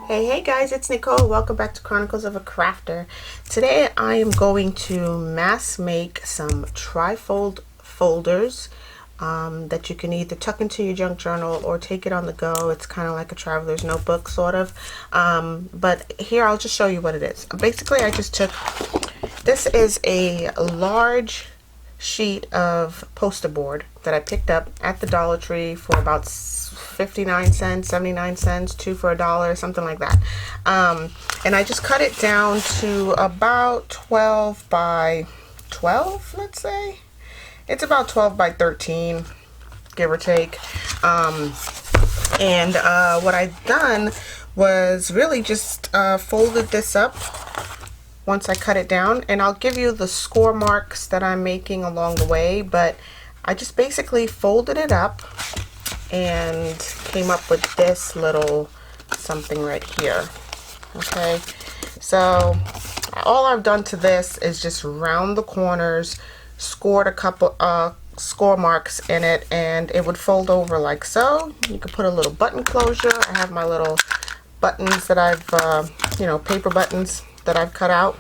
Hey guys, it's Nicole. Welcome back to Chronicles of a Crafter. Today I am going to mass make some trifold folders that you can either tuck into your junk journal or take it on the go. It's kind of like a traveler's notebook sort of. But here I'll just show you what it is. Basically I just took, this is a large sheet of poster board that I picked up at the Dollar Tree for about 59 cents, 79 cents, 2 for $1, something like that. And I just cut it down to about 12 by 12, let's say. It's about 12 by 13, give or take. And what I've done was really just folded this up once I cut it down, and I'll give you the score marks that I'm making along the way, but I just basically folded it up and came up with this little something right here. Okay, so all I've done to this is just round the corners, scored a couple score marks in it, and it would fold over like so. You could put a little button closure. I have my little buttons that I've paper buttons that I've cut out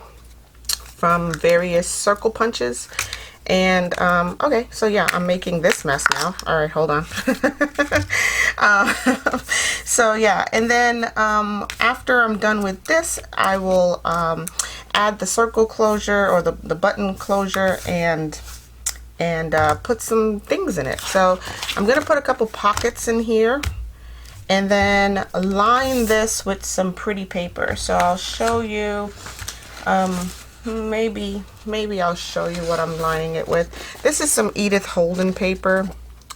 from various circle punches. And okay, so yeah, I'm making this mess now. All right, hold on. So yeah, and then after I'm done with this, I will add the circle closure or the button closure and put some things in it. So I'm gonna put a couple pockets in here and then line this with some pretty paper. So I'll show you, maybe I'll show you what I'm lining it with. This is some Edith Holden paper.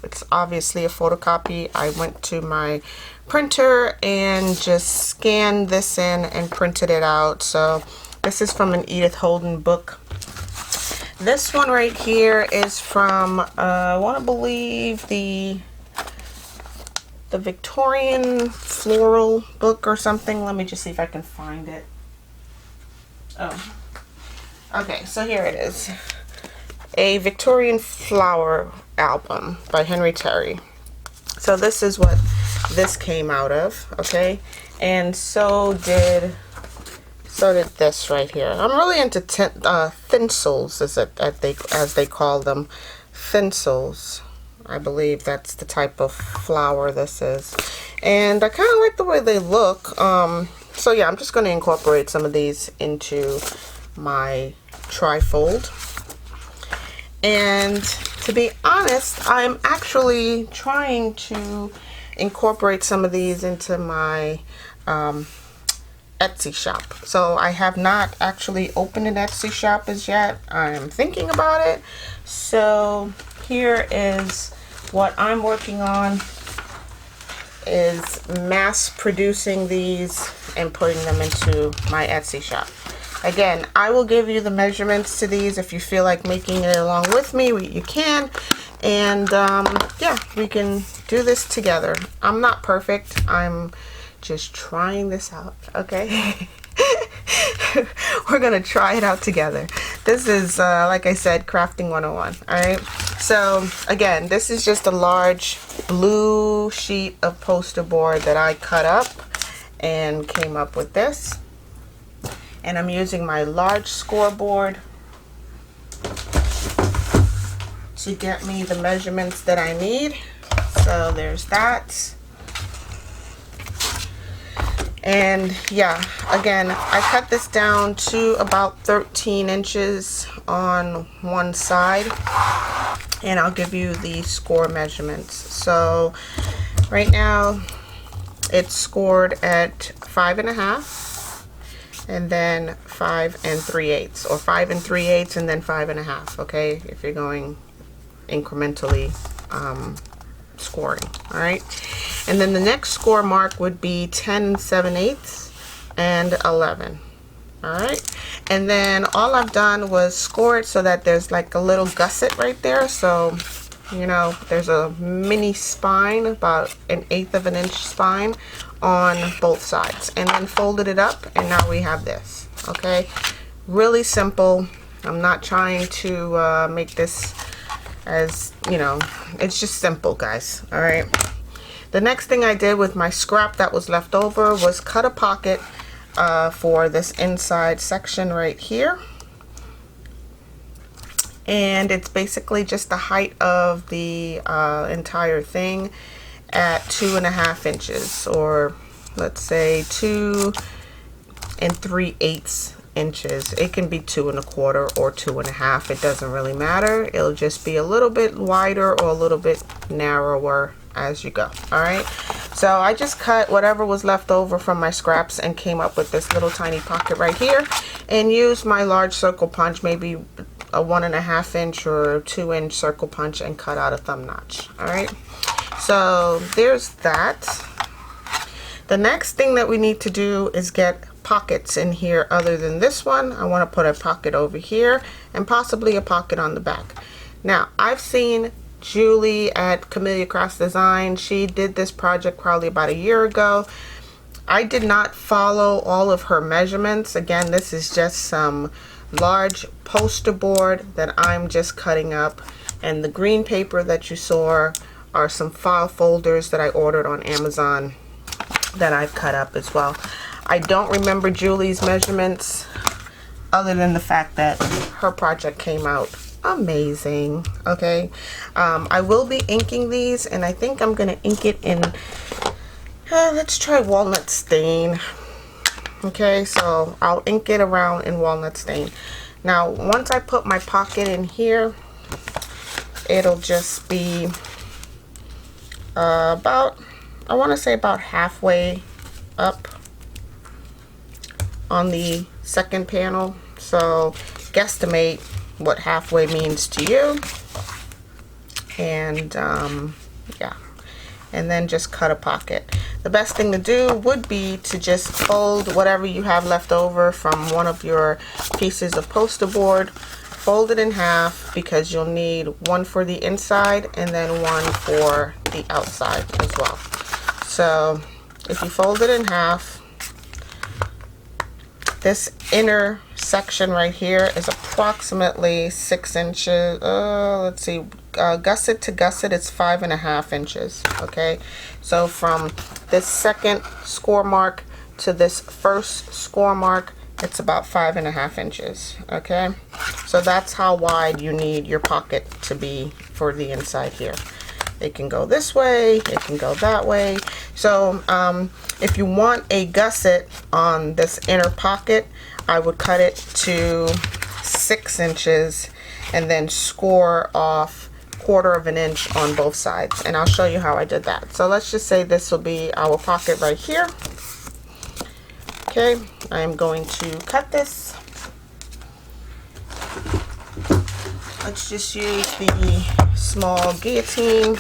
It's obviously a photocopy. I went to my printer and just scanned this in and printed it out. So this is from an Edith Holden book. This one right here is from, I want to believe the Victorian floral book or something. Let me just see if I can find it. Oh, okay, so here it is. A Victorian flower album by Henry Terry. So this is what this came out of, okay? And so did this right here. I'm really into thinsels, as they call them. Thinsels. I believe that's the type of flower this is. And I kind of like the way they look. So yeah, I'm just going to incorporate some of these into my trifold. And to be honest, I'm actually trying to incorporate some of these into my Etsy shop. So I have not actually opened an Etsy shop as yet. I'm thinking about it. So here is what I'm working on, is mass producing these and putting them into my Etsy shop. Again, I will give you the measurements to these. If you feel like making it along with me, you can. And yeah, we can do this together. I'm not perfect. I'm just trying this out, okay? We're gonna try it out together. This is, like I said, crafting 101, all right? So again, this is just a large blue sheet of poster board that I cut up and came up with this. And I'm using my large scoreboard to get me the measurements that I need. So there's that. And yeah, again, I cut this down to about 13 inches on one side, and I'll give you the score measurements. So right now it's scored at 5.5, and then 5 3/8, or 5 3/8 and then 5.5, okay, if you're going incrementally scoring. All right, and then the next score mark would be 10 7/8 and 11. All right, and then all I've done was score it so that there's like a little gusset right there. So you know, there's a mini spine, about 1/8 of an inch spine on both sides, and then folded it up, and now we have this. Okay, really simple. I'm not trying to make this as, you know, it's just simple, guys. All right, The next thing I did with my scrap that was left over was cut a pocket for this inside section right here. And it's basically just the height of the entire thing at 2.5 inches, or let's say 2 3/8 inches. It can be 2 1/4 or 2.5. It doesn't really matter. It'll just be a little bit wider or a little bit narrower as you go. All right, so I just cut whatever was left over from my scraps and came up with this little tiny pocket right here, and used my large circle punch, maybe a 1.5 inch or 2 inch circle punch, and cut out a thumb notch. All right, so there's that. The next thing that we need to do is get pockets in here other than this one. I want to put a pocket over here and possibly a pocket on the back. Now, I've seen Julie at Camellia Crafts Design. She did this project probably about a year ago. I did not follow all of her measurements. Again, this is just some large poster board that I'm just cutting up, and the green paper that you saw are some file folders that I ordered on Amazon that I've cut up as well. I don't remember Julie's measurements other than the fact that her project came out amazing. Okay, I will be inking these, and I think I'm gonna ink it in let's try walnut stain. Okay, so I'll ink it around in walnut stain. Now, once I put my pocket in here, it'll just be about, I want to say about halfway up on the second panel. So guesstimate what halfway means to you, and yeah, and then just cut a pocket. The best thing to do would be to just fold whatever you have left over from one of your pieces of poster board, fold it in half, because you'll need one for the inside and then one for the outside as well. So if you fold it in half, this inner section right here is approximately 6 inches. Let's see, gusset to gusset, it's 5.5 inches. Okay, so from this second score mark to this first score mark, it's about 5.5 inches. Okay, so that's how wide you need your pocket to be for the inside here. It can go this way, it can go that way. So if you want a gusset on this inner pocket, I would cut it to 6 inches and then score off 1/4 inch on both sides, and I'll show you how I did that. So let's just say this will be our pocket right here. Okay, I'm going to cut this. Let's just use the small guillotine.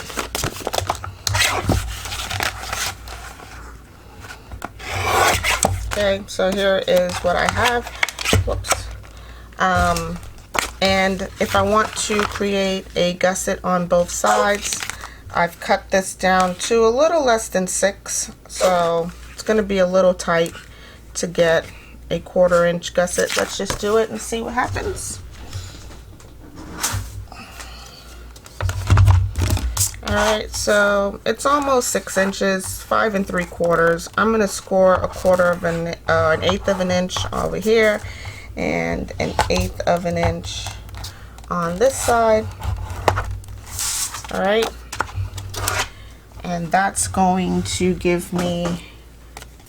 Okay, so here is what I have. Whoops. And if I want to create a gusset on both sides, I've cut this down to a little less than 6, so it's going to be a little tight to get a 1/4 inch gusset. Let's just do it and see what happens. Alright, so it's almost 6 inches, 5 3/4. I'm going to score an 1/8 of an inch over here and an 1/8 of an inch on this side. Alright, and that's going to give me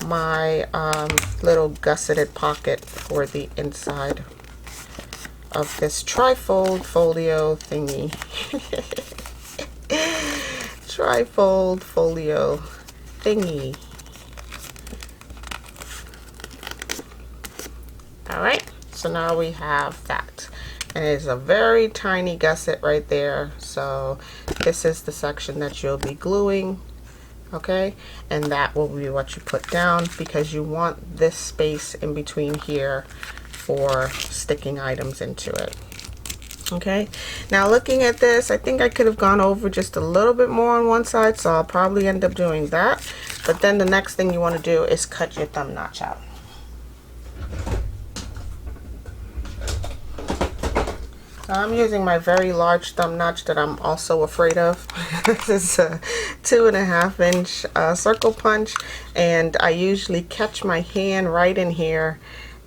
my little gusseted pocket for the inside of this trifold folio thingy. Trifold folio thingy. Alright, so now we have that. And it's a very tiny gusset right there. So this is the section that you'll be gluing. Okay, and that will be what you put down, because you want this space in between here for sticking items into it. Okay, now looking at this, I think I could have gone over just a little bit more on one side, so I'll probably end up doing that. But then the next thing you want to do is cut your thumb notch out. I'm using my very large thumb notch that I'm also afraid of. This is a 2.5 inch circle punch, and I usually catch my hand right in here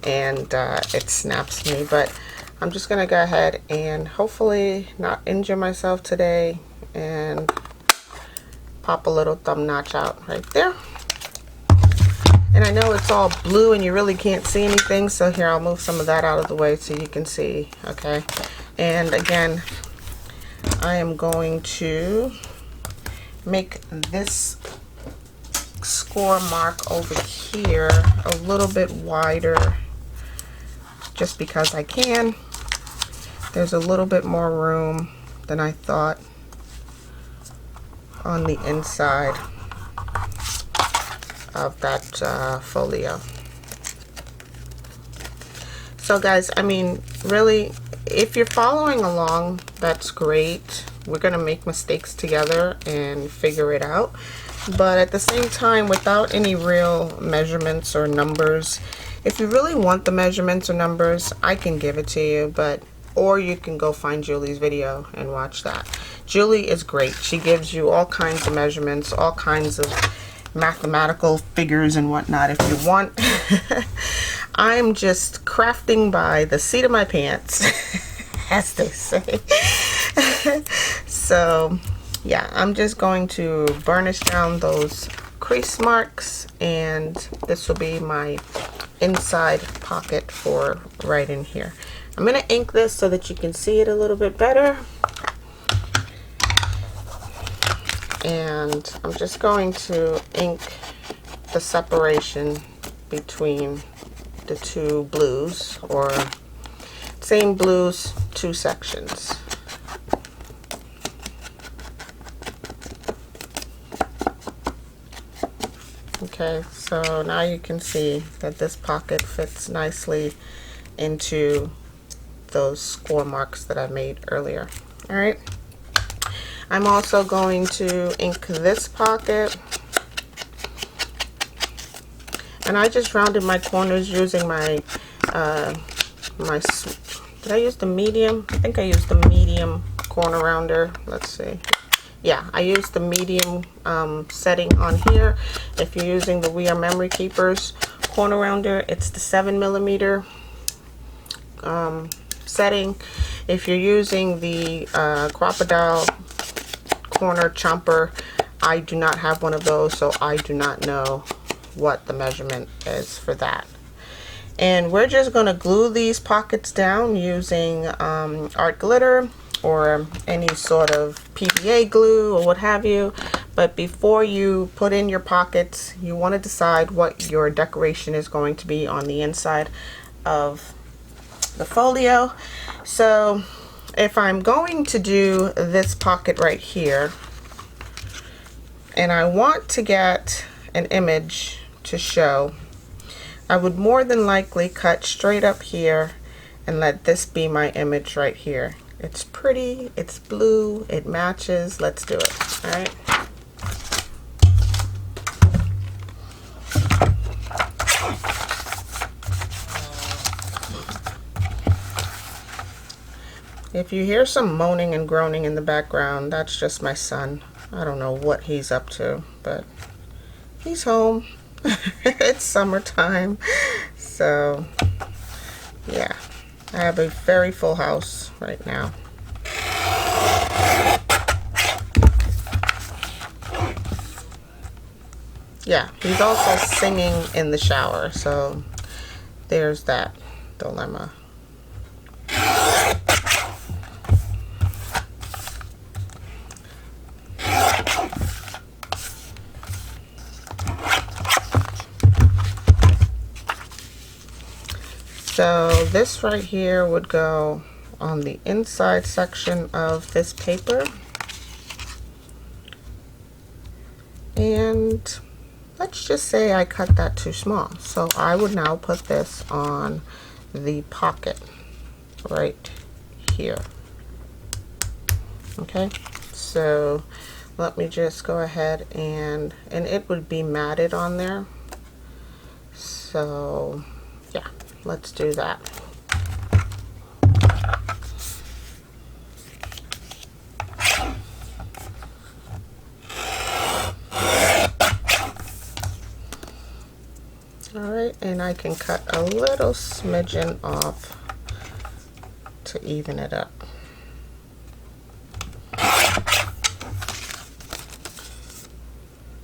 and it snaps me, but I'm just gonna go ahead and hopefully not injure myself today and pop a little thumb notch out right there. And I know it's all blue and you really can't see anything, so here, I'll move some of that out of the way so you can see. Okay, and again, I am going to make this score mark over here a little bit wider just because I can. There's a little bit more room than I thought on the inside of that folio. So guys, I mean, really, if you're following along, that's great. We're gonna make mistakes together and figure it out, but at the same time, without any real measurements or numbers, if you really want the measurements or numbers, I can give it to you, but or you can go find Julie's video and watch that. Julie is great. She gives you all kinds of measurements, all kinds of mathematical figures and whatnot if you want. I'm just crafting by the seat of my pants, as they say. So yeah, I'm just going to burnish down those crease marks, and this will be my inside pocket for right in here. I'm going to ink this so that you can see it a little bit better. And I'm just going to ink the separation between the two blues, or same blues, two sections. Okay, so now you can see that this pocket fits nicely into those score marks that I made earlier. All right. I'm also going to ink this pocket, and I just rounded my corners using my did I use the medium? I think I used the medium corner rounder. Let's see. Yeah, I used the medium setting on here. If you're using the We Are Memory Keepers corner rounder, it's the 7mm setting. If you're using the Crocodile corner chomper, I do not have one of those, so I do not know what the measurement is for that. And we're just going to glue these pockets down using art glitter or any sort of PVA glue or what have you. But before you put in your pockets, you want to decide what your decoration is going to be on the inside of the folio. So if I'm going to do this pocket right here, and I want to get an image to show, I would more than likely cut straight up here and let this be my image right here. It's pretty, it's blue, it matches. Let's do it. All right. If you hear some moaning and groaning in the background, that's just my son. I don't know what he's up to, but he's home. It's summertime. So, yeah. I have a very full house right now. Yeah, he's also singing in the shower, so there's that dilemma. So this right here would go on the inside section of this paper. And let's just say I cut that too small. So I would now put this on the pocket right here. Okay, so let me just go ahead and it would be matted on there. So yeah, let's do that. and I can cut a little smidgen off to even it up.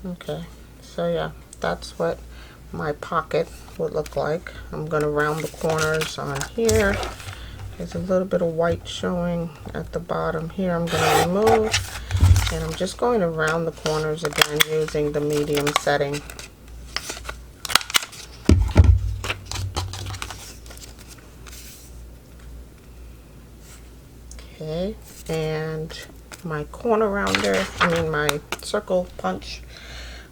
Okay, so yeah, that's what my pocket would look like. I'm going to round the corners on here. There's a little bit of white showing at the bottom here. I'm going to remove, and I'm just going to round the corners again using the medium setting. Okay, and my corner rounder, my circle punch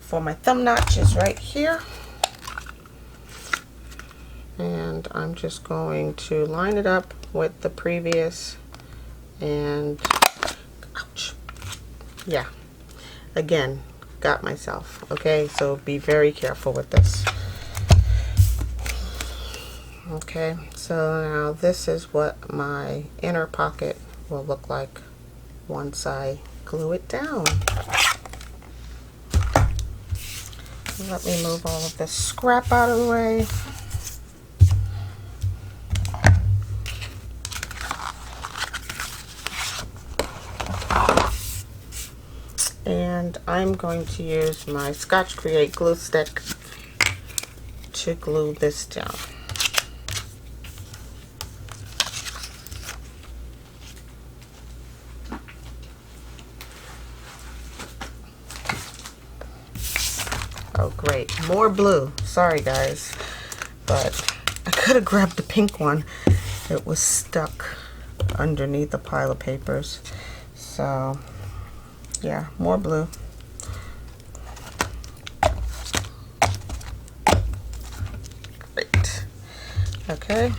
for my thumb notch is right here. And I'm just going to line it up with the previous, and ouch, yeah, again, got myself. Okay, so be very careful with this. Okay, so now this is what my inner pocket will look like once I glue it down. Let me move all of this scrap out of the way. And I'm going to use my Scotch Create glue stick to glue this down. Oh great, more blue. Sorry guys, but I could have grabbed the pink one. It was stuck underneath a pile of papers. So yeah, more blue. Great. Okay.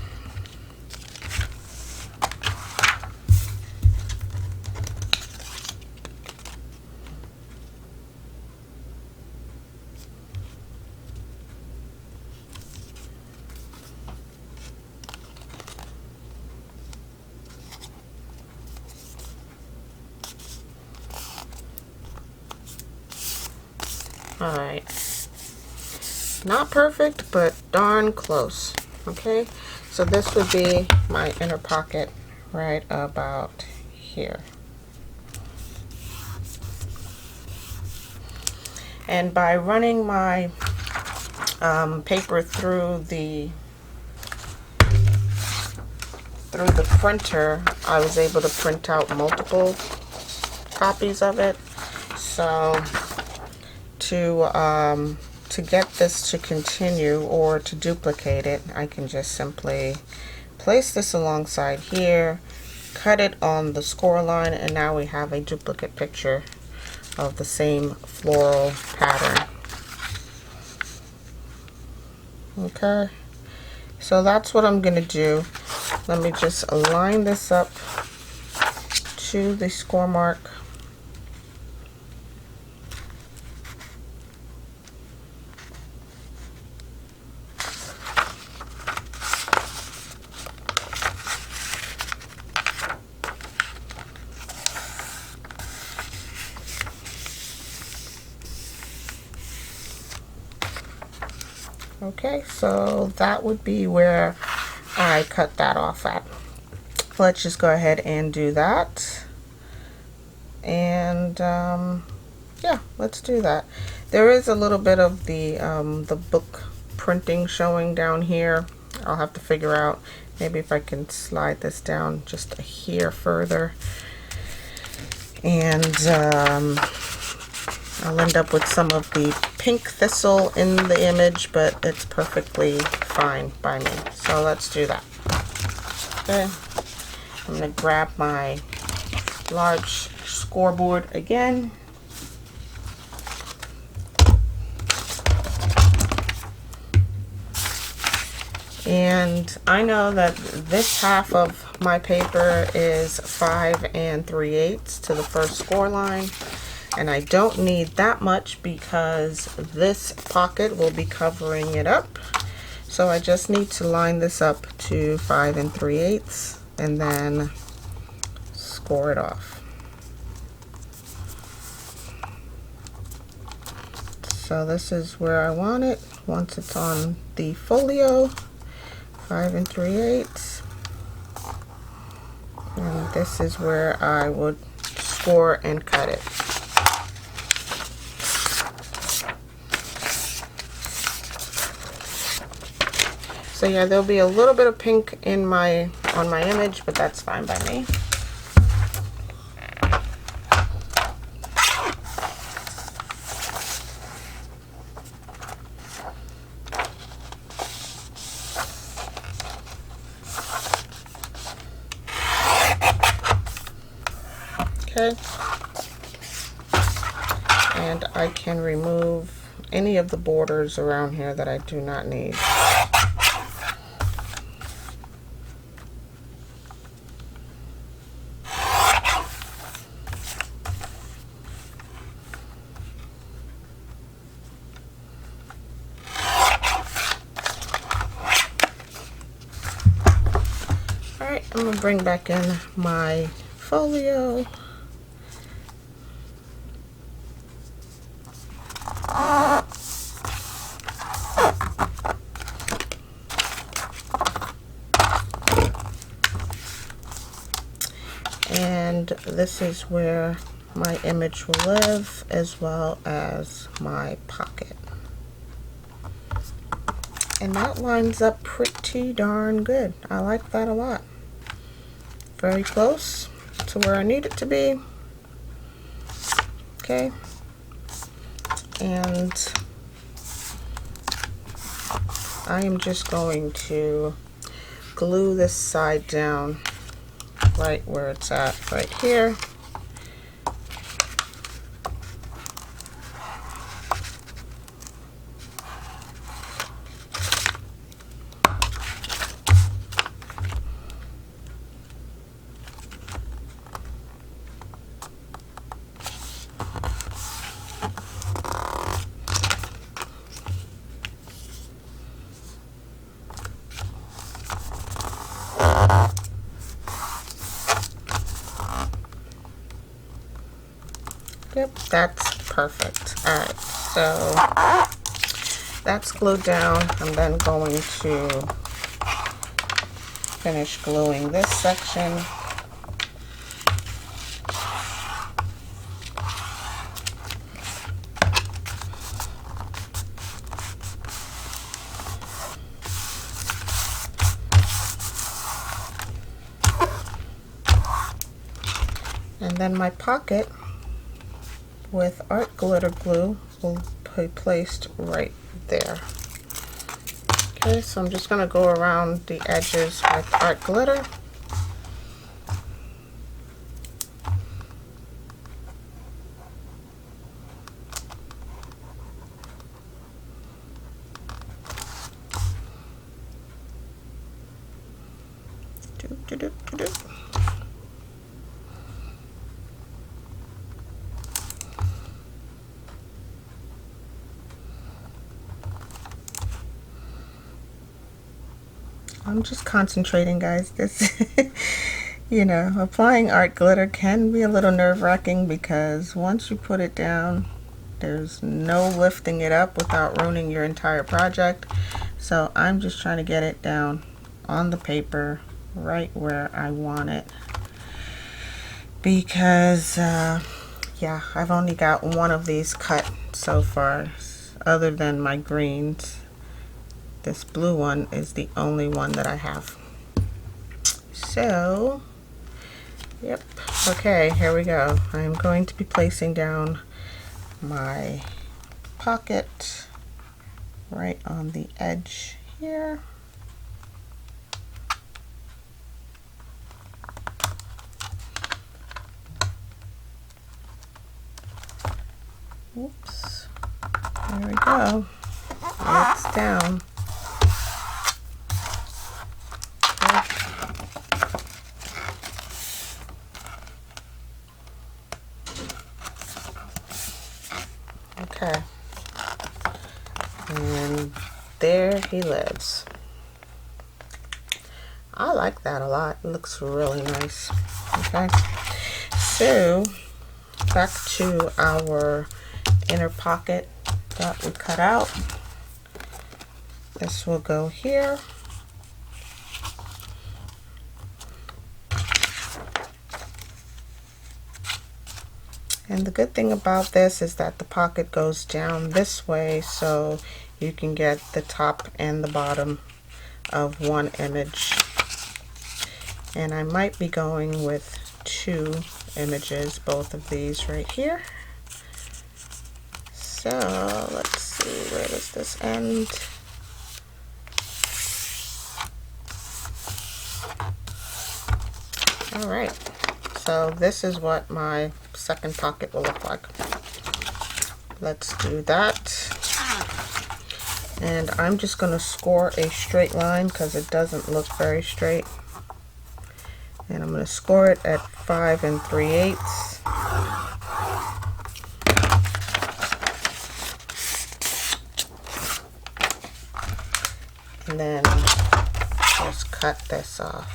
Alright, not perfect, but darn close. Okay, so this would be my inner pocket right about here. And by running my paper through the printer, I was able to print out multiple copies of it. So to get this to continue or to duplicate it, I can just simply place this alongside here, cut it on the score line, and now we have a duplicate picture of the same floral pattern. Okay, so that's what I'm gonna do. Let me just align this up to the score mark. Okay, so that would be where I cut that off at. Let's just go ahead and do that. And yeah, let's do that. There is a little bit of the book printing showing down here. I'll have to figure out maybe if I can slide this down just a hair further. And I'll end up with some of the pink thistle in the image, but it's perfectly fine by me. So let's do that. Okay, I'm going to grab my large scoreboard again. And I know that this half of my paper is 5 3/8 to the first score line. And I don't need that much because this pocket will be covering it up. So I just need to line this up to 5 3/8 and then score it off. So this is where I want it once it's on the folio, 5 3/8. And this is where I would score and cut it. So yeah, there'll be a little bit of pink in on my image, but that's fine by me. Okay. And I can remove any of the borders around here that I do not need. Alright, I'm going to bring back in my folio. And this is where my image will live, as well as my pocket. And that lines up pretty darn good. I like that a lot. Very close to where I need it to be. Okay. And I am just going to glue this side down right where it's at, right here. Yep, that's perfect. Alright, so that's glued down. I'm then going to finish gluing this section. And then my pocket with art glitter glue will be placed right there. Okay, so I'm just going to go around the edges with art glitter. I'm just concentrating, guys. This, you know, applying art glitter can be a little nerve-wracking because once you put it down, there's no lifting it up without ruining your entire project. So I'm just trying to get it down on the paper right where I want it, because yeah, I've only got one of these cut so far, other than my greens. This blue one is the only one that I have. So, yep, okay, here we go. I'm going to be placing down my pocket right on the edge here. Oops, there we go. It's down. Okay, and there he lives. I like that a lot. It looks really nice. Okay, so back to our inner pocket. that we cut out. This will go here. And the good thing about this is that the pocket goes down this way, so you can get the top and the bottom of one image. And I might be going with 2 images, both of these right here. So let's see, where does this end? All right, so this is what my second pocket will look like. Let's do that. And I'm just going to score a straight line because it doesn't look very straight. And I'm going to score it at 5 3/8. And then just cut this off.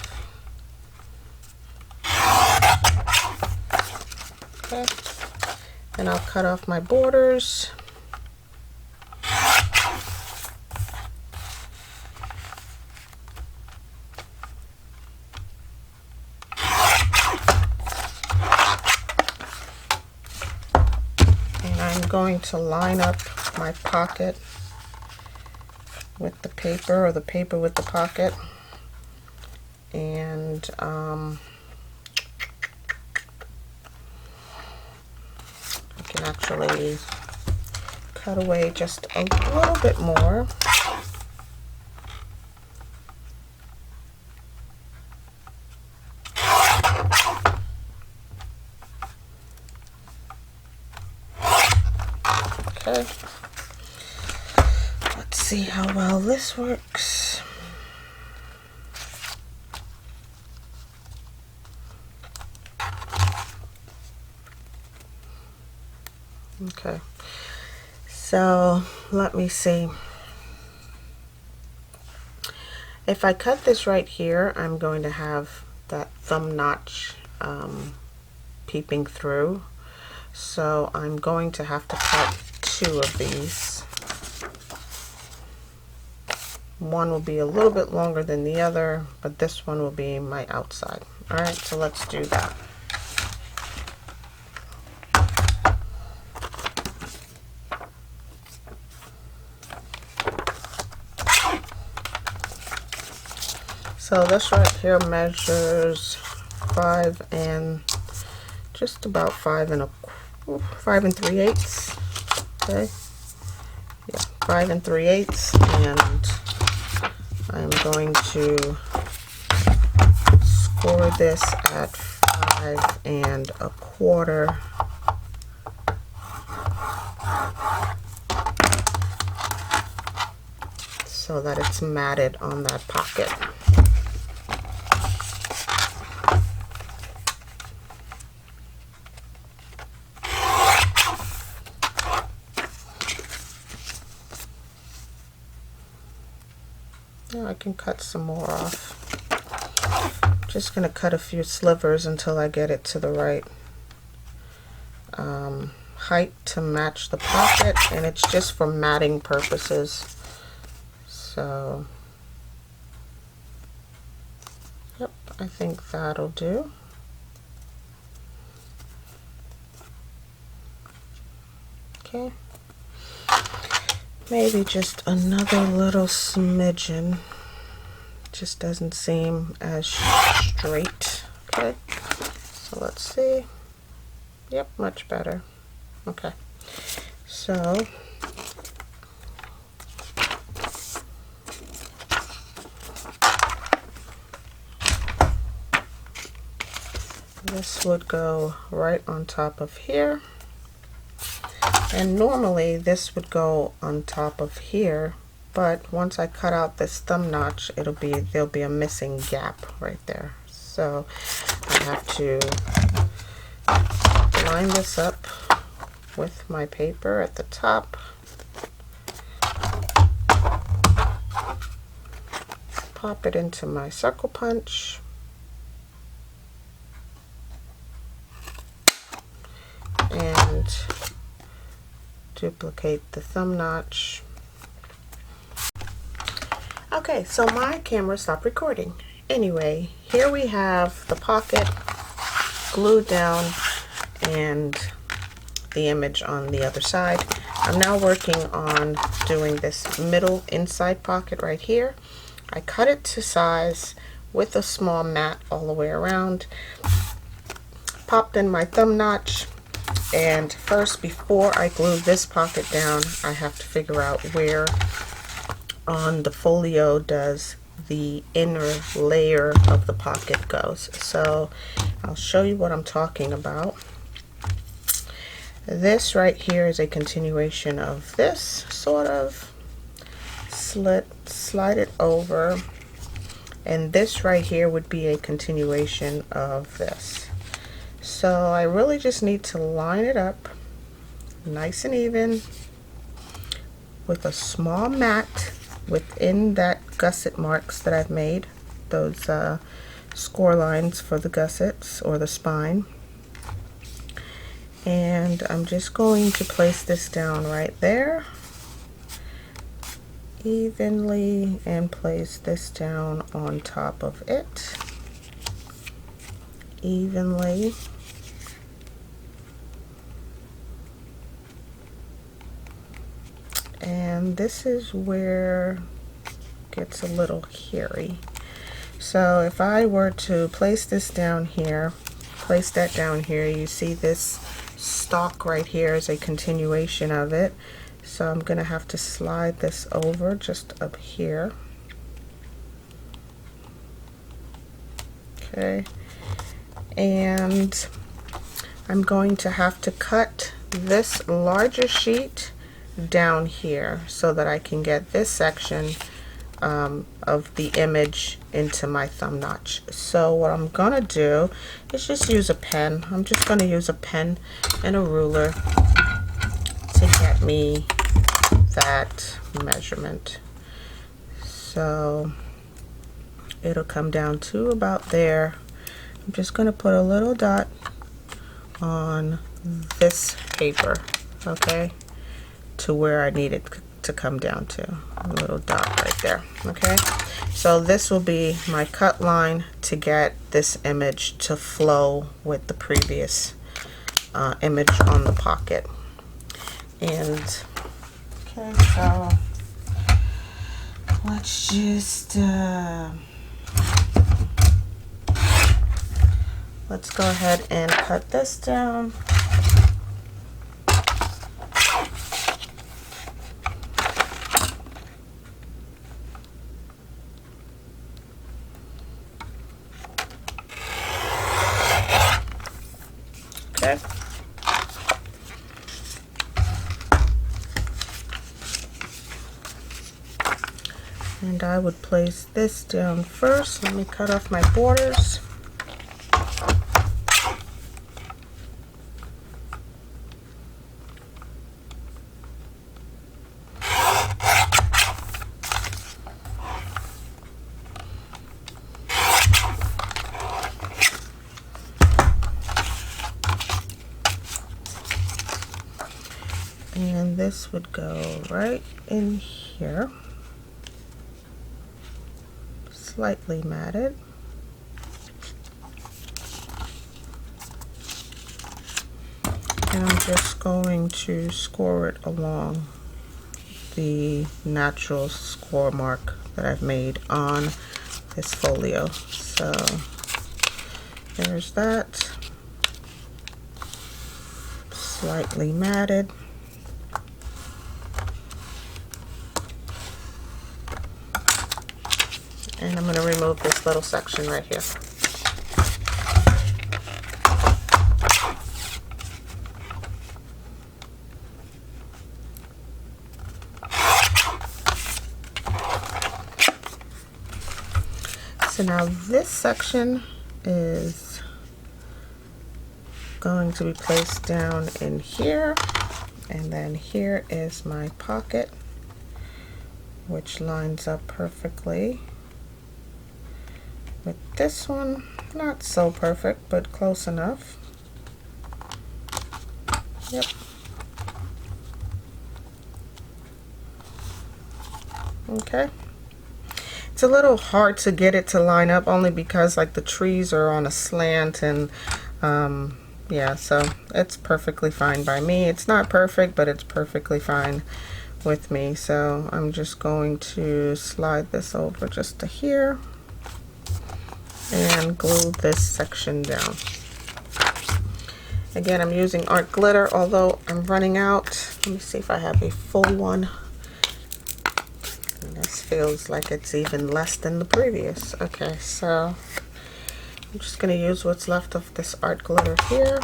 Okay. And I'll cut off my borders. And I'm going to line up my pocket with the paper, or the paper with the pocket. And I can actually cut away just a little bit more. Okay. Let's see how well this works. Okay, so let me see. If I cut this right here, I'm going to have that thumb notch peeping through. So I'm going to have to cut 2 of these. One will be a little bit longer than the other, but this one will be my outside. All right, so let's do that. So this right here measures 5 and just about 5 3/8. Okay, yeah, 5 3/8, and I'm going to score this at 5 1/4. So that it's matted on that pocket. Now I can cut some more off. Just going to cut a few slivers until I get it to the right height to match the pocket, and it's just for matting purposes. So, yep, I think that'll do. Okay. Maybe just another little smidgen. Just doesn't seem as straight. Okay, so let's see. Yep, much better. Okay, so this would go right on top of here. And normally this would go on top of here, but once I cut out this thumb notch, there'll be a missing gap right there. So I have to line this up with my paper at the top, pop it into my circle punch, and duplicate the thumb notch. Okay, so my camera stopped recording. Anyway, here we have the pocket glued down and the image on the other side. I'm now working on doing this middle inside pocket right here. I cut it to size with a small mat all the way around. Popped in my thumb notch, and first, before I glue this pocket down, I have to figure out where on the folio does the inner layer of the pocket goes. So I'll show you what I'm talking about. This right here is a continuation of this, sort of. Slide it over, and this right here would be a continuation of this. So I really just need to line it up nice and even with a small mat within that gusset marks that I've made, those score lines for the gussets or the spine. And I'm just going to place this down right there evenly and place this down on top of it evenly. And this is where it gets a little hairy. So if I were to place this down here, place that down here, you see this stalk right here is a continuation of it. So I'm gonna have to slide this over just up here. Okay, and I'm going to have to cut this larger sheet down here so that I can get this section of the image into my thumb notch. So what I'm gonna do is just use a pen. I'm just gonna use a pen and a ruler to get me that measurement. So it'll come down to about there. I'm just gonna put a little dot on this paper, okay, to where I need it to come down to. A little dot right there, okay? So this will be my cut line to get this image to flow with the previous image on the pocket. And okay, so let's just let's go ahead and cut this down. Okay. And I would place this down first. Let me cut off my borders. And this would go right in here, slightly matted. And I'm just going to score it along the natural score mark that I've made on this folio. So there's that, slightly matted. And I'm going to remove this little section right here. So now this section is going to be placed down in here, and then here is my pocket, which lines up perfectly with this one. Not so perfect, but close enough. Yep. Okay. It's a little hard to get it to line up only because like the trees are on a slant, and yeah, so it's perfectly fine by me. It's not perfect, but it's perfectly fine with me. So I'm just going to slide this over just to here and glue this section down. Again, I'm using art glitter, although I'm running out. Let me see if I have a full one. And this feels like it's even less than the previous. Okay, so I'm just going to use what's left of this art glitter here.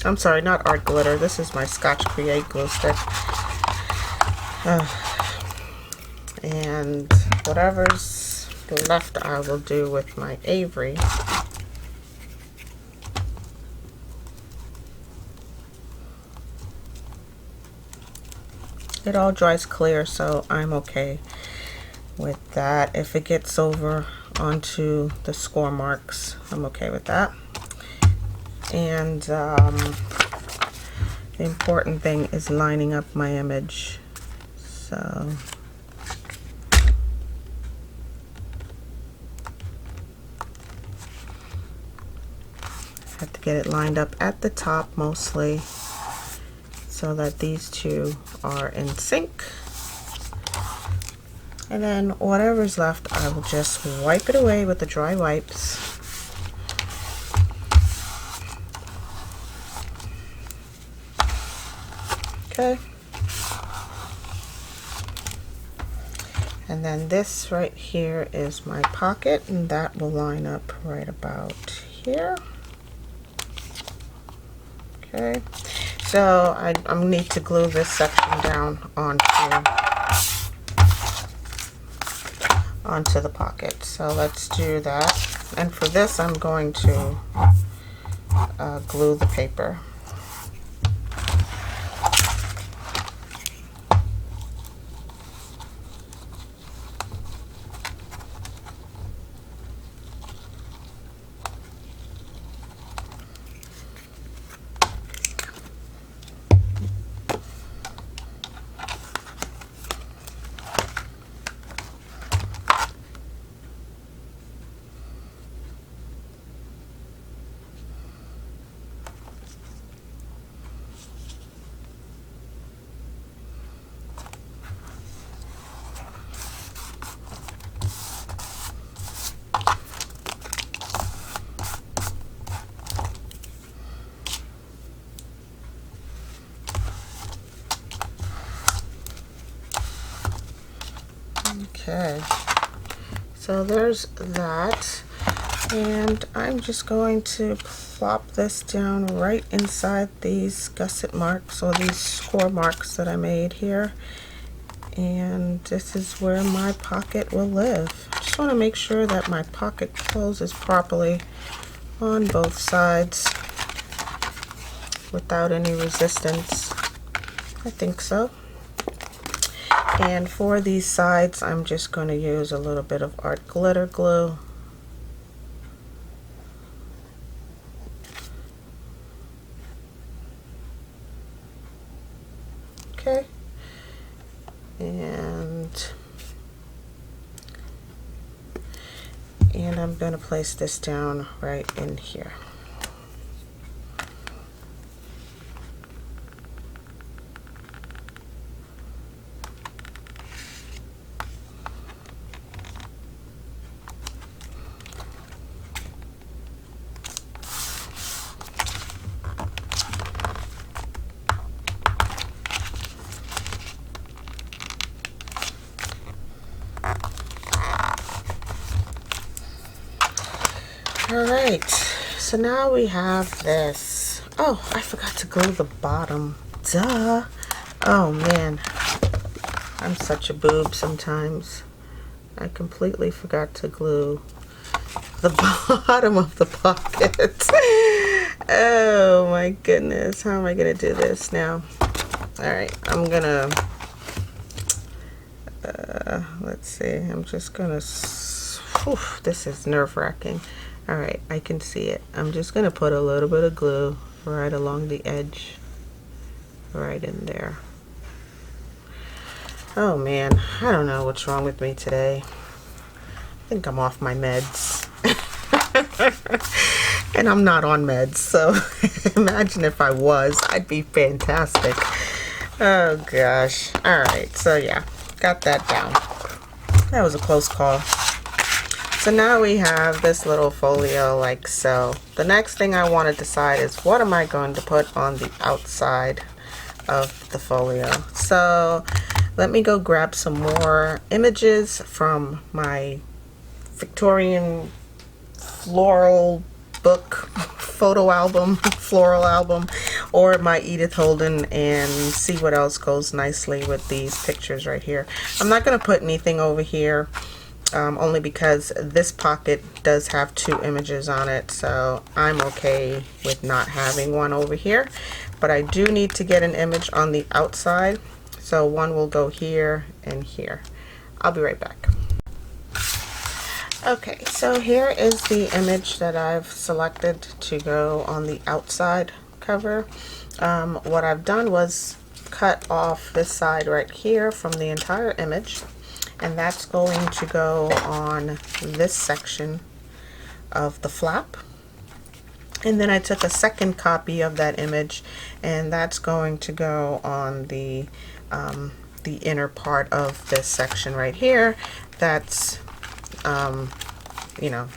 I'm sorry, not art glitter. This is my Scotch Create glue stick. And whatever's left I will do with my Avery. It all dries clear, so I'm okay with that. If it gets over onto the score marks, I'm okay with that. And the important thing is lining up my image. So have to get it lined up at the top mostly so that these two are in sync. And then whatever's left, I will just wipe it away with the dry wipes. Okay. And then this right here is my pocket, and that will line up right about here. Okay, so I need to glue this section down onto the pocket. So let's do that. And for this, I'm going to glue the paper. Okay, so there's that, and I'm just going to plop this down right inside these gusset marks, or these score marks that I made here, and this is where my pocket will live. Just want to make sure that my pocket closes properly on both sides without any resistance. I think so. And for these sides, I'm just going to use a little bit of art glitter glue. Okay. And I'm going to place this down right in here. Alright, so now we have this. Oh, I forgot to glue the bottom. Duh. Oh man, I'm such a boob sometimes. I completely forgot to glue the bottom of the pocket. Oh my goodness, how am I gonna do this now? Alright, I'm gonna let's see, I'm just gonna this is nerve-wracking. Alright, I can see it. I'm just going to put a little bit of glue right along the edge right in there. Oh man, I don't know what's wrong with me today. I think I'm off my meds. And I'm not on meds, so imagine if I was. I'd be fantastic. Oh gosh. Alright, so yeah, got that down. That was a close call. So now we have this little folio like so. The next thing I want to decide is what am I going to put on the outside of the folio. So let me go grab some more images from my Victorian floral book, photo album, floral album, or my Edith Holden, and see what else goes nicely with these pictures right here. I'm not going to put anything over here, only because this pocket does have 2 images on it, so I'm okay with not having one over here. But I do need to get an image on the outside, so one will go here and here. I'll be right back. Okay, so here is the image that I've selected to go on the outside cover. What I've done was cut off this side right here from the entire image, and that's going to go on this section of the flap. And then I took a second copy of that image, and that's going to go on the inner part of this section right here. That's you know,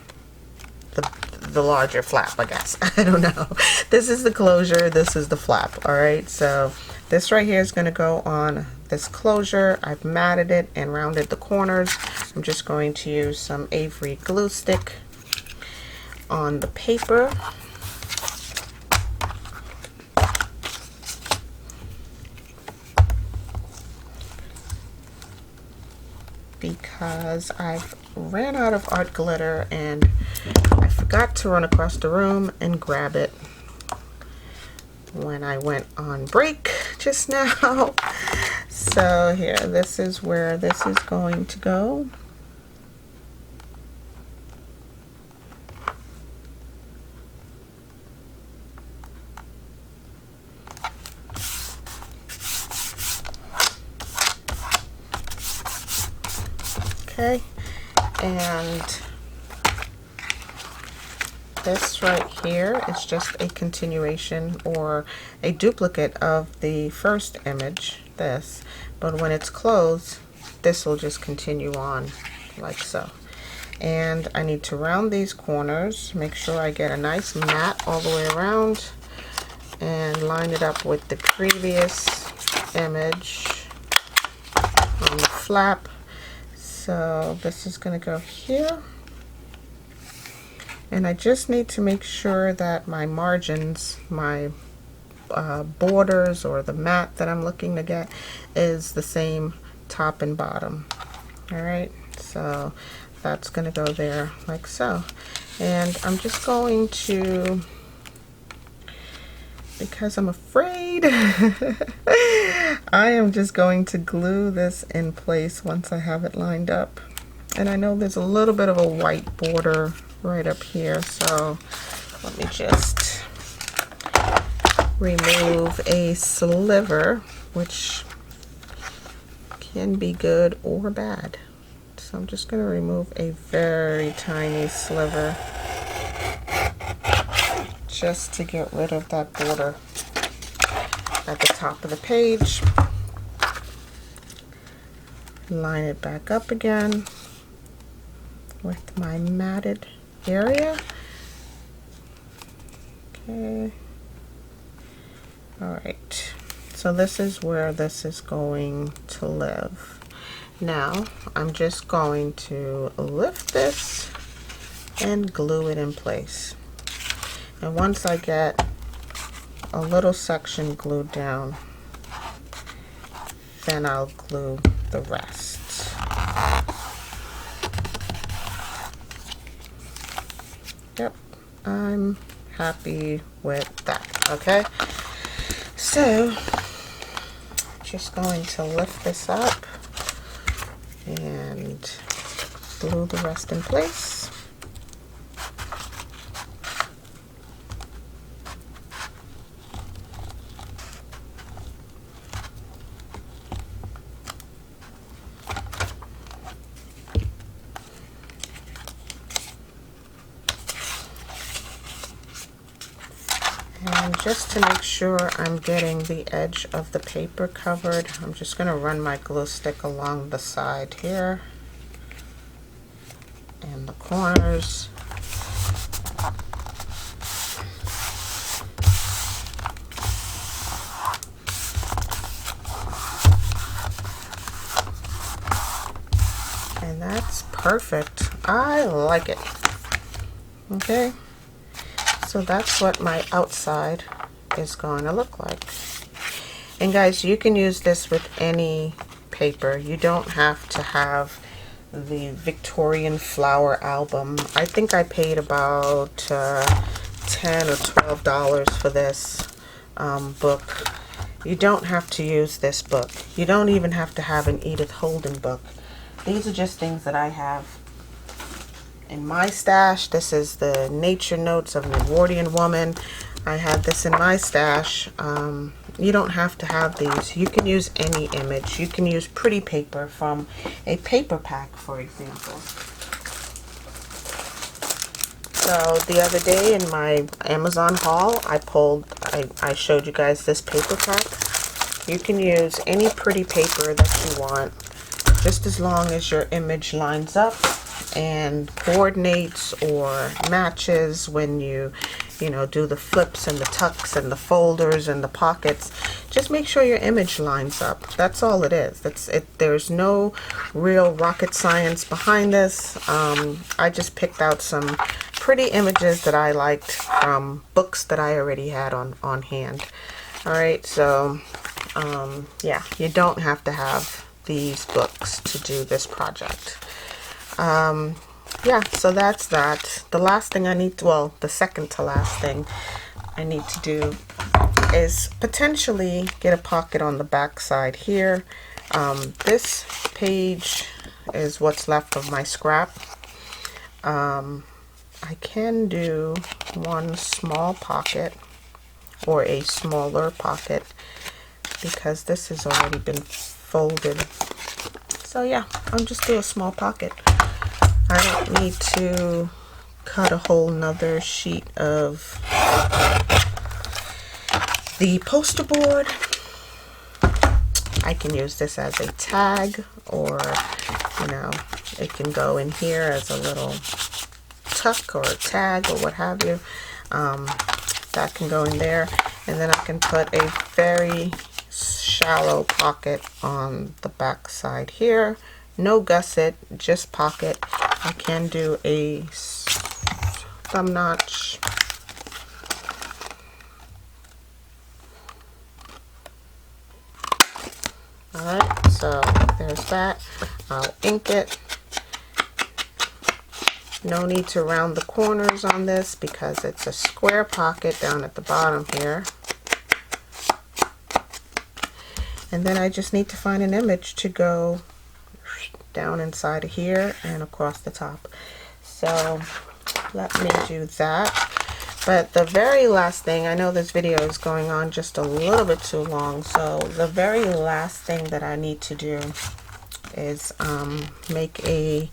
the larger flap, I guess. I don't know. This is the closure, this is the flap. All right, so this right here is going to go on this closure. I've matted it and rounded the corners. I'm just going to use some Avery glue stick on the paper. Because I've ran out of art glitter and I forgot to run across the room and grab it when I went on break just now. So here, this is where this is going to go. Okay, and this right here is just a continuation or a duplicate of the first image, this, but when it's closed, this will just continue on like so. And I need to round these corners, make sure I get a nice mat all the way around, and line it up with the previous image on the flap. So this is going to go here, and I just need to make sure that my margins, my borders, or the mat that I'm looking to get is the same top and bottom. Alright, so that's going to go there like so. And I'm just going to, because I'm afraid, I am just going to glue this in place once I have it lined up. And I know there's a little bit of a white border right up here, so let me just remove a sliver, which can be good or bad. So I'm just going to remove a very tiny sliver just to get rid of that border at the top of the page. Line it back up again with my matted area. Okay. Alright, so this is where this is going to live. Now I'm just going to lift this and glue it in place. And once I get a little section glued down, then I'll glue the rest. Yep, I'm happy with that. Okay, so just going to lift this up and glue the rest in place. And just to make sure I'm getting the edge of the paper covered, I'm just going to run my glue stick along the side here and the corners. And that's perfect. I like it. Okay. So that's what my outside is going to look like. And guys, you can use this with any paper. You don't have to have the Victorian flower album. I think I paid about $10 or $12 for this book. You don't have to use this book. You don't even have to have an Edith Holden book. These are just things that I have in my stash. This is the Nature Notes of an Edwardian Woman. I have this in my stash. You don't have to have these. You can use any image. You can use pretty paper from a paper pack, for example. So the other day in my Amazon haul, I showed you guys this paper pack. You can use any pretty paper that you want, just as long as your image lines up and coordinates or matches when you do the flips and the tucks and the folders and the pockets. Just make sure your image lines up. That's all it is. That's it. There's no real rocket science behind this. I just picked out some pretty images that I liked from books that I already had on hand. All right, so yeah, you don't have to have these books to do this project. Yeah, so that's that. The last thing I need to, well, the second to last thing I need to do is potentially get a pocket on the back side here. This page is what's left of my scrap. I can do one small pocket or a smaller pocket because this has already been folded. So yeah, I'll just do a small pocket. I don't need to cut a whole nother sheet of the poster board. I can use this as a tag, or it can go in here as a little tuck or a tag or what have you. That can go in there, and then I can put a very shallow pocket on the back side here. No gusset, just pocket. I can do a thumb notch. Alright, so there's that. I'll ink it. No need to round the corners on this because it's a square pocket down at the bottom here. And then I just need to find an image to go down inside of here and across the top. So let me do that. But the very last thing, I know this video is going on just a little bit too long, so the very last thing that I need to do is make a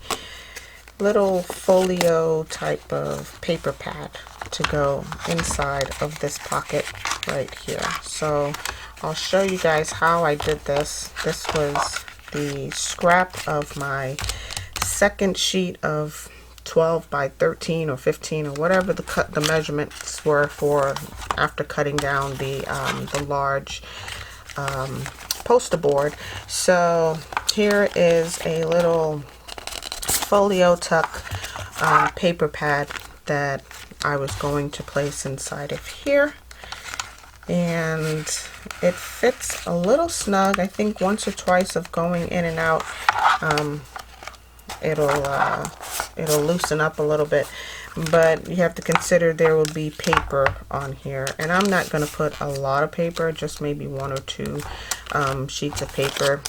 little folio type of paper pad to go inside of this pocket right here. So I'll show you guys how I did this. This was the scrap of my second sheet of 12 by 13 or 15 or whatever the measurements were for after cutting down the large poster board. So here is a little folio tuck paper pad that I was going to place inside of here, and it fits a little snug. I think once or twice of going in and out, it'll loosen up a little bit, but you have to consider there will be paper on here, and I'm not going to put a lot of paper, just maybe one or two sheets of paper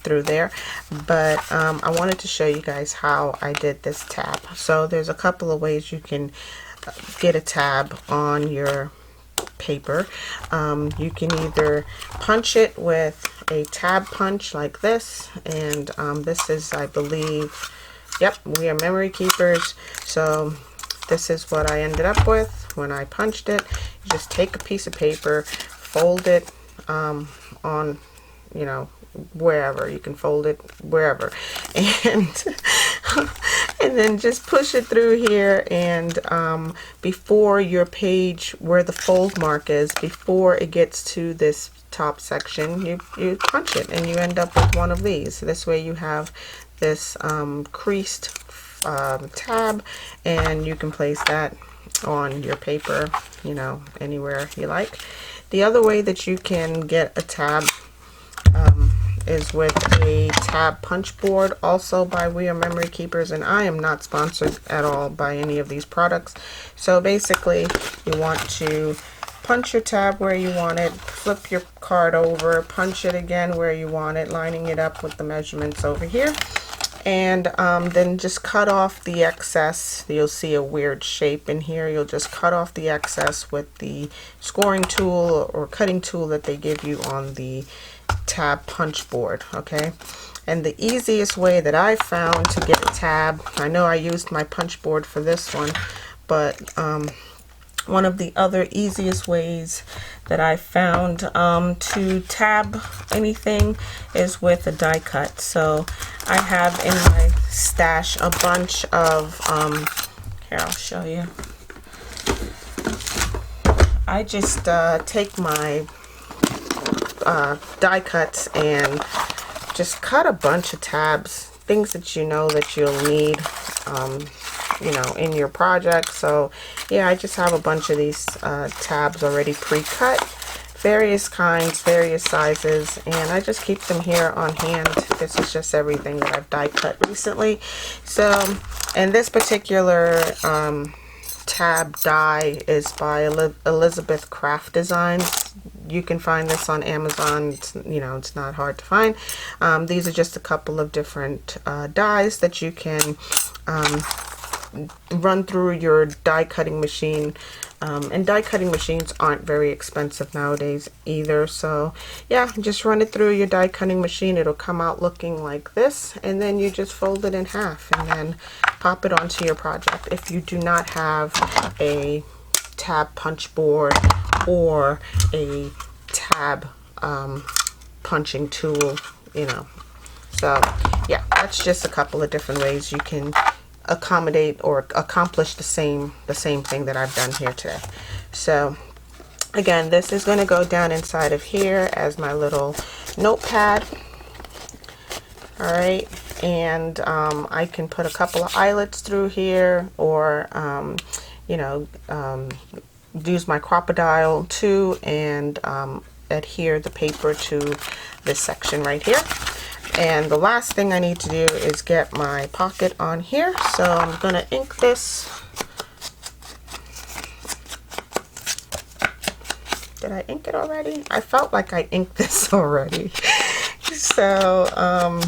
through there. But I wanted to show you guys how I did this tab. So there's a couple of ways you can get a tab on your paper. You can either punch it with a tab punch like this, and this is, I believe, yep, we are memory keepers. So this is what I ended up with when I punched it. just take a piece of paper, fold it on, you know, wherever you can fold it, wherever, and and then just push it through here, and before your page where the fold mark is, before it gets to this top section, you punch it and you end up with one of these. This way you have this creased tab, and you can place that on your paper, you know, anywhere you like. The other way that you can get a tab is with a tab punch board, also by We Are Memory Keepers, and I am not sponsored at all by any of these products. So basically you want to punch your tab where you want it, flip your card over, punch it again where you want it, lining it up with the measurements over here, and then just cut off the excess. You'll see a weird shape in here. You'll just cut off the excess with the scoring tool or cutting tool that they give you on the tab punch board. Okay, and the easiest way that I found to get a tab, I know I used my punch board for this one, but one of the other easiest ways that I found to tab anything is with a die cut. So I have in my stash a bunch of here, I'll show you. I just take my die cuts and just cut a bunch of tabs, things that you know that you'll need you know, in your project. So yeah, I just have a bunch of these tabs already pre-cut, various kinds, various sizes, and I just keep them here on hand. This is just everything that I've die cut recently. So, and this particular tab die is by Elizabeth Craft Designs. You can find this on Amazon. It's, you know, it's not hard to find. These are just a couple of different dies that you can run through your die cutting machine, and die cutting machines aren't very expensive nowadays either. So yeah, just run it through your die cutting machine. It'll come out looking like this, and then you just fold it in half and then pop it onto your project. If you do not have a tab punch board or a tab punching tool, you know. So yeah, that's just a couple of different ways you can accommodate or accomplish the same thing that I've done here today. So again, this is going to go down inside of here as my little notepad. All right, and I can put a couple of eyelets through here, or you know, use my crocodile too, and adhere the paper to this section right here. And the last thing I need to do is get my pocket on here. So I'm going to ink this. Did I ink it already? I felt like I inked this already. So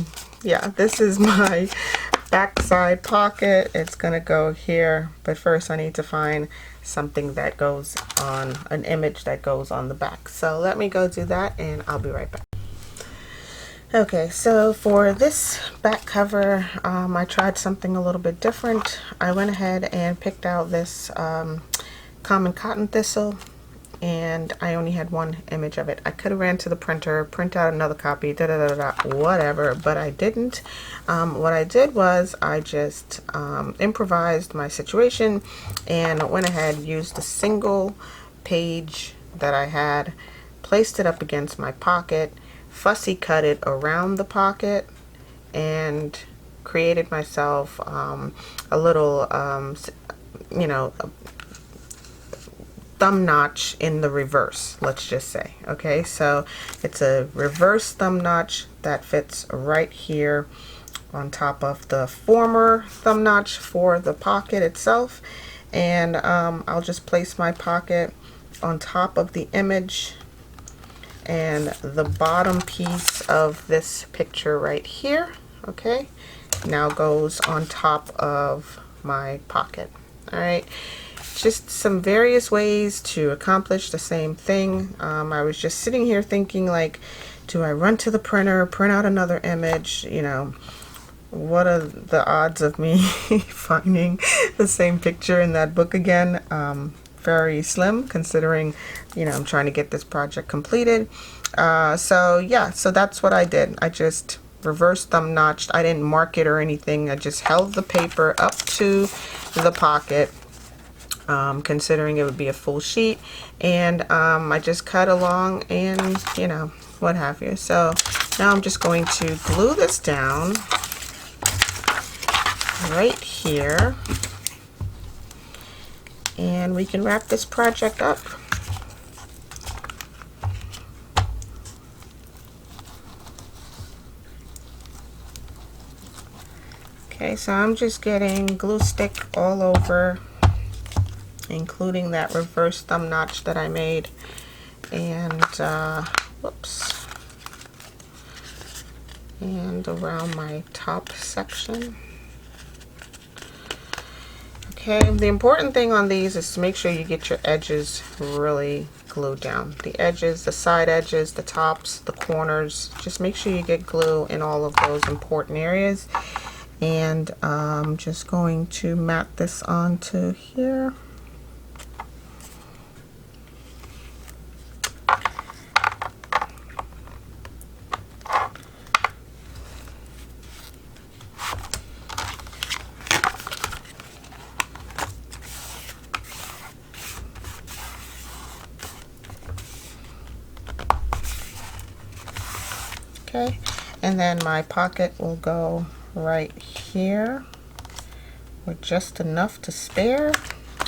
yeah, this is my backside pocket. It's going to go here. But first I need to find something that goes on, an image that goes on the back. So let me go do that and I'll be right back. Okay, so for this back cover, I tried something a little bit different. I went ahead and picked out this common cotton thistle, and I only had one image of it. I could have ran to the printer, print out another copy, whatever, but I didn't. What I did was I just improvised my situation and went ahead, used a single page that I had, placed it up against my pocket, fussy cut it around the pocket, and created myself a little you know, thumb notch in the reverse, let's just say. Okay, so it's a reverse thumb notch that fits right here on top of the former thumb notch for the pocket itself. And I'll just place my pocket on top of the image, and the bottom piece of this picture right here, okay, now goes on top of my pocket. All right, just some various ways to accomplish the same thing. I was just sitting here thinking, like, do I run to the printer, print out another image? You know, what are the odds of me finding the same picture in that book again? very slim considering, you know, I'm trying to get this project completed. So yeah, so that's what I did. I just reverse thumb notched. I didn't mark it or anything. I just held the paper up to the pocket, considering it would be a full sheet, and I just cut along and, you know, what have you. So now I'm just going to glue this down right here, and we can wrap this project up. Okay, so I'm just getting glue stick all over, including that reverse thumb notch that I made, and whoops, and around my top section. Okay, the important thing on these is to make sure you get your edges really glued down. The edges, the side edges, the tops, the corners, just make sure you get glue in all of those important areas. And I'm just going to mat this onto here. Okay, and then my pocket will go right here with just enough to spare.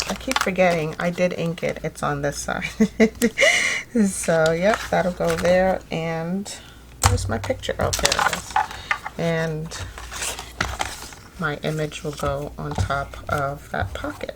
I keep forgetting I did ink it. It's on this side. So yep, that'll go there. And where's my picture? Oh, there it is. And my image will go on top of that pocket.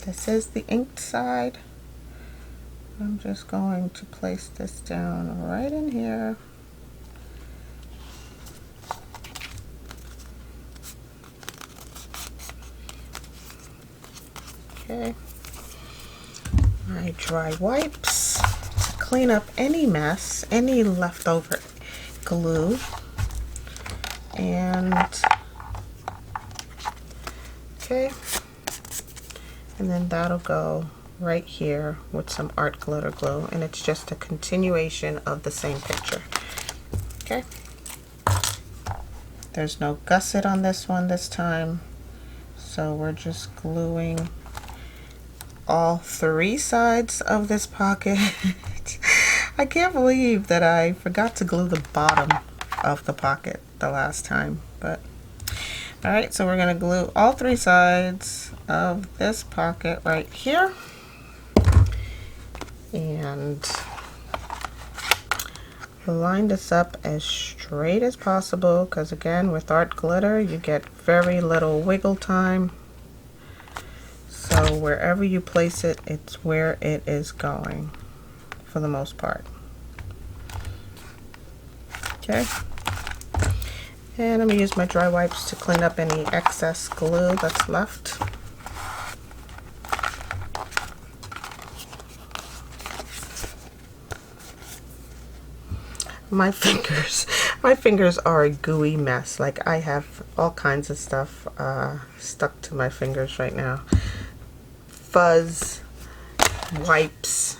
This is the inked side. I'm just going to place this down right in here. Okay. My dry wipes to clean up any mess, any leftover glue. And okay. And then that'll go right here with some art glitter glue, and it's just a continuation of the same picture. Okay, there's no gusset on this one this time, so we're just gluing all three sides of this pocket. I can't believe that I forgot to glue the bottom of the pocket the last time, but alright, so we're going to glue all three sides of this pocket right here, and line this up as straight as possible, because again, with art glitter you get very little wiggle time, so wherever you place it, it's where it is going for the most part. Okay. And I'm going to use my dry wipes to clean up any excess glue that's left. My fingers are a gooey mess. Like, I have all kinds of stuff stuck to my fingers right now. Fuzz, wipes,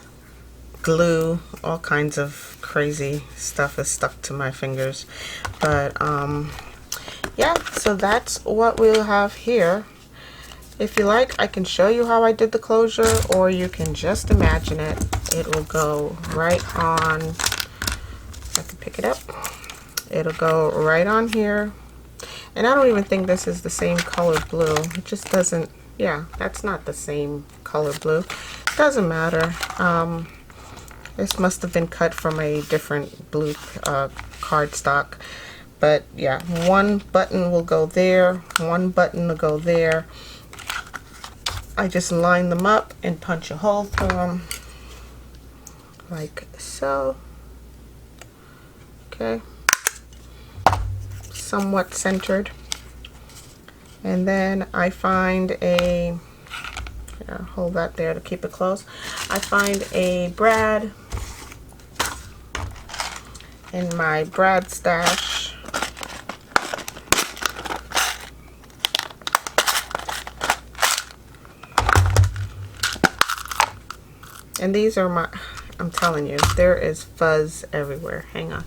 glue, all kinds of crazy stuff is stuck to my fingers. But yeah, so that's what we'll have here. If you like, I can show you how I did the closure, or you can just imagine it. It will go right on. I can pick it up. It'll go right on here. And I don't even think this is the same color blue. It just doesn't, yeah, that's not the same color blue. Doesn't matter. This must have been cut from a different blue cardstock. But yeah, one button will go there, one button will go there. I just line them up and punch a hole through them like so. Okay, somewhat centered. And then I find a, hold that there to keep it close. I find a brad in my brad stash. And these are my, I'm telling you, there is fuzz everywhere. Hang on.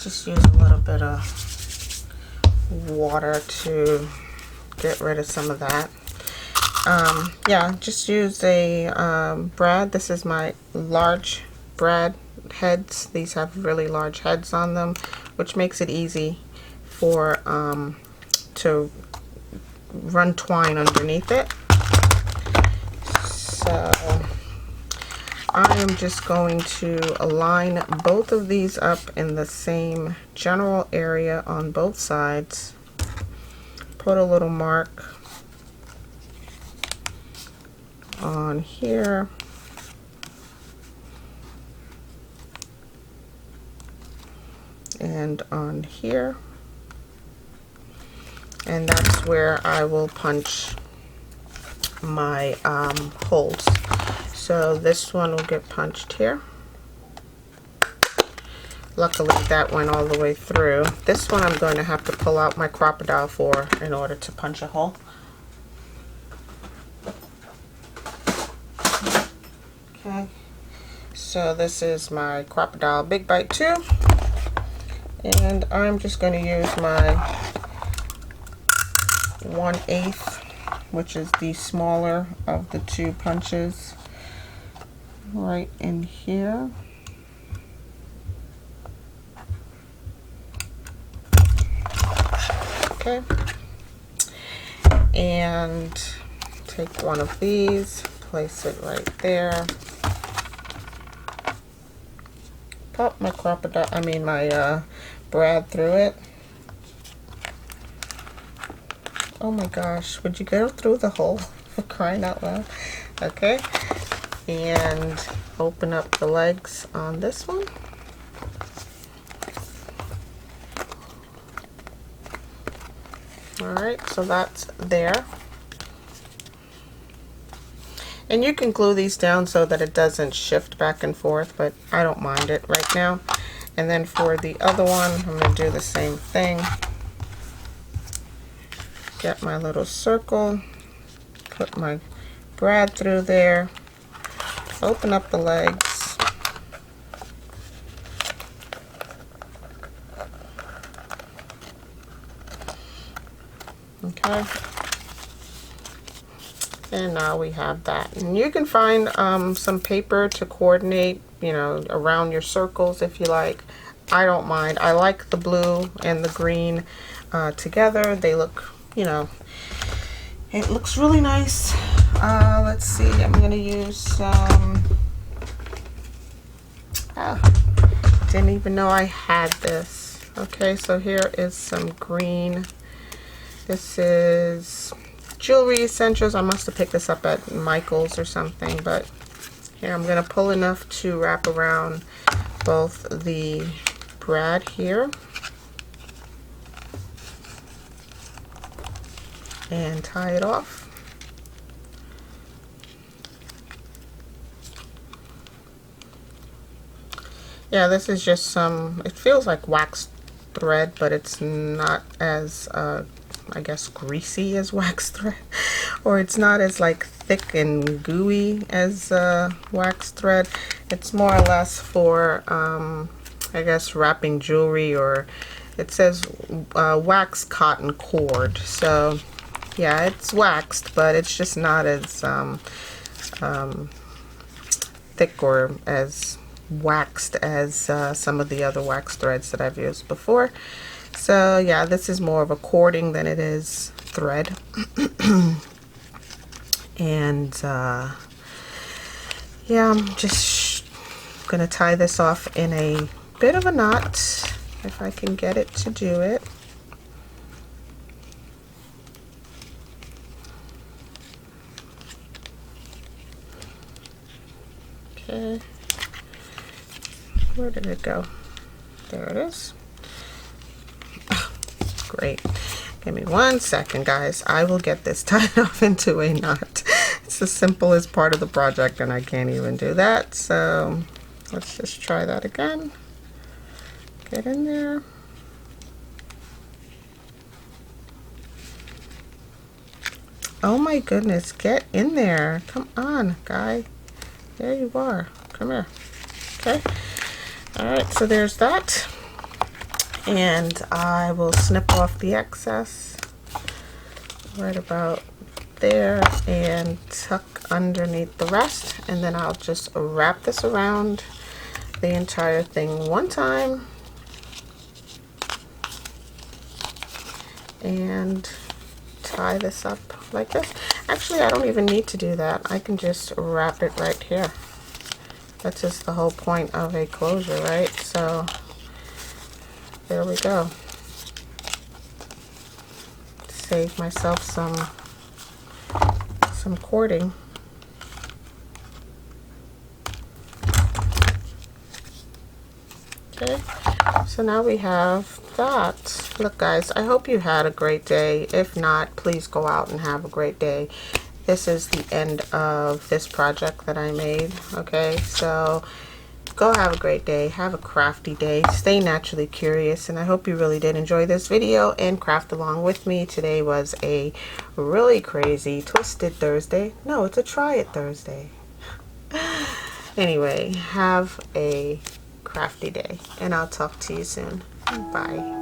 Just use a little bit of water to get rid of some of that. Yeah, just use a brad. This is my large brad heads. These have really large heads on them, which makes it easy for to run twine underneath it. So I am just going to align both of these up in the same general area on both sides. Put a little mark on here. And on here. And that's where I will punch my holes. So this one will get punched here. Luckily that went all the way through. This one I'm going to have to pull out my crocodile for in order to punch a hole. Okay, so this is my crocodile Big Bite 2, and I'm just going to use my 1/8, which is the smaller of the two punches, right in here. Okay, and take one of these, place it right there. Pop my crocodile, my brad through it. Oh my gosh, would you go through the hole, for crying out loud? Okay, and open up the legs on this one. Alright, so that's there. And you can glue these down so that it doesn't shift back and forth, but I don't mind it right now. And then for the other one, I'm going to do the same thing. Get my little circle, put my brad through there, open up the legs, okay, and now we have that. And you can find some paper to coordinate, around your circles if you like. I don't mind. I like the blue and the green together. They look, it looks really nice. Let's see, I'm going to use some, didn't even know I had this. Okay, so here is some green. This is Jewelry Essentials. I must have picked this up at Michael's or something, but here I'm going to pull enough to wrap around both the brad here and tie it off. Yeah, this is just some, it feels like wax thread, but it's not as, I guess, greasy as wax thread, or it's not as like thick and gooey as wax thread. It's more or less for, I guess, wrapping jewelry, or it says wax cotton cord. So yeah, it's waxed, but it's just not as thick or as waxed as some of the other wax threads that I've used before. So yeah, this is more of a cording than it is thread. And yeah, I'm just gonna tie this off in a bit of a knot if I can get it to do it. Okay, where did it go? There it is. Great. Give me 1 second, guys. I will get this tied off into a knot. It's the simplest part of the project and I can't even do that. So let's just try that again. Get in there. Oh my goodness, get in there. Come on, guy. There you are. Come here. Okay. Alright, so there's that. And I will snip off the excess right about there and tuck underneath the rest. And then I'll just wrap this around the entire thing one time. And tie this up like this. Actually, I don't even need to do that. I can just wrap it right here. That's just the whole point of a closure, right? So there we go. Save myself some cording. Okay, so now we have that. Look guys, I hope you had a great day. If not, please go out and have a great day. This is the end of this project that I made. Okay, so go have a great day. Have a crafty day. Stay naturally curious, and I hope you really did enjoy this video and craft along with me. Today was a really crazy, twisted Thursday. No, it's a try it Thursday. Anyway, have a crafty day, and I'll talk to you soon. Bye.